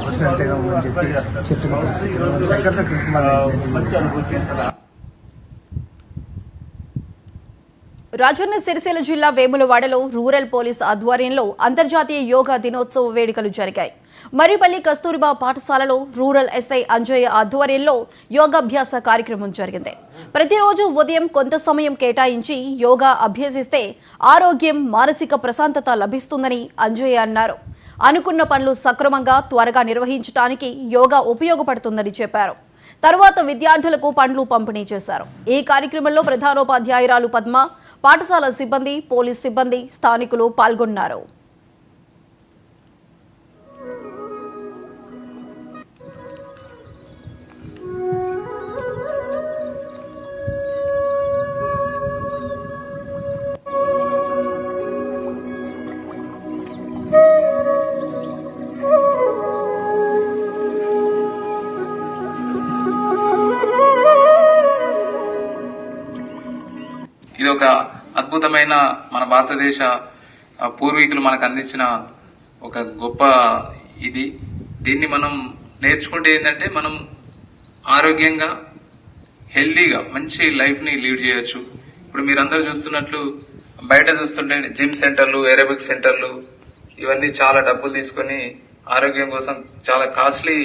ప్రశ్నంతేగా ఉందని చెప్తున్న పరిస్థితి. రాజన్న సిరిసిల్ల జిల్లా వేములవాడలో రూరల్ పోలీస్ ఆధ్వర్యంలో అంతర్జాతీయ యోగా దినోత్సవ వేడుకలు జరిగాయి. మరిపల్లి కస్తూరిబా పాఠశాలలో రూరల్ ఎస్ఐ అంజయ్య ఆధ్వర్యంలో యోగాభ్యాస కార్యక్రమం జరిగింది. ప్రతిరోజు ఉదయం కొంత సమయం కేటాయించి యోగా అభ్యసిస్తే ఆరోగ్యం, మానసిక ప్రశాంతత లభిస్తుందని అంజయ్య అన్నారు. అనుకున్న పనులు సక్రమంగా త్వరగా నిర్వహించడానికి యోగా ఉపయోగపడుతుందని చెప్పారు. తర్వాత విద్యార్థులకు పండ్లు పంపిణీ చేశారు. ఈ కార్యక్రమంలో ప్రధానోపాధ్యాయురాలు పద్మ, పాఠశాల సిబ్బంది, పోలీస్ సిబ్బంది, స్థానికులు పాల్గొన్నారు. ఇది ఒక అద్భుతమైన మన భారతదేశ పూర్వీకులు మనకు అందించిన ఒక గొప్ప ఇది. దీన్ని మనం నేర్చుకుంటే ఏంటంటే మనం ఆరోగ్యంగా, హెల్దీగా మంచి లైఫ్ని లీడ్ చేయొచ్చు. ఇప్పుడు మీరందరూ చూస్తున్నట్లు బయట చూస్తుంటే జిమ్ సెంటర్లు, ఏరోబిక్స్ సెంటర్లు ఇవన్నీ చాలా డబ్బులు తీసుకొని ఆరోగ్యం కోసం చాలా కాస్ట్లీ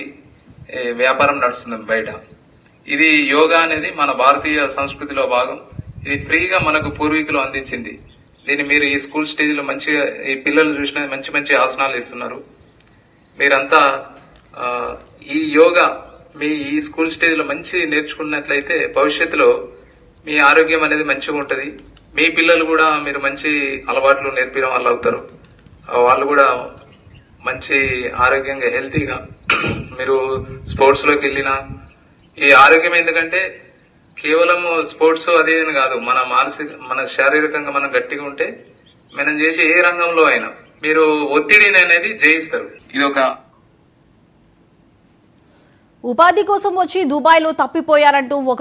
వ్యాపారం నడుస్తుంది బయట. ఇది యోగా అనేది మన భారతీయ సంస్కృతిలో భాగం. ఇది ఫ్రీగా మనకు పూర్వీకులు అందించింది. దీన్ని మీరు ఈ స్కూల్ స్టేజ్లో మంచిగా ఈ పిల్లలు చూసిన మంచి మంచి ఆసనాలు ఇస్తున్నారు. మీరంతా ఈ యోగా మీ ఈ స్కూల్ స్టేజ్లో మంచి నేర్చుకున్నట్లయితే భవిష్యత్తులో మీ ఆరోగ్యం అనేది మంచిగా ఉంటుంది. మీ పిల్లలు కూడా మీరు మంచి అలవాట్లు నేర్పించడం వాళ్ళు అవుతారు. వాళ్ళు కూడా మంచి ఆరోగ్యంగా, హెల్తీగా మీరు స్పోర్ట్స్లోకి వెళ్ళినా ఈ ఆరోగ్యం ఎందుకంటే కేవలం స్పోర్ట్స్ అదే కాదు, మన శారీరకంగా మనం గట్టిగా ఉంటే మనం చేసే ఏ రంగంలో అయినా మీరు ఒత్తిడిని అనేది జయిస్తారు. ఇది ఒక ఉపాధి కోసం వచ్చి దుబాయ్లో తప్పిపోయారంటూ ఒక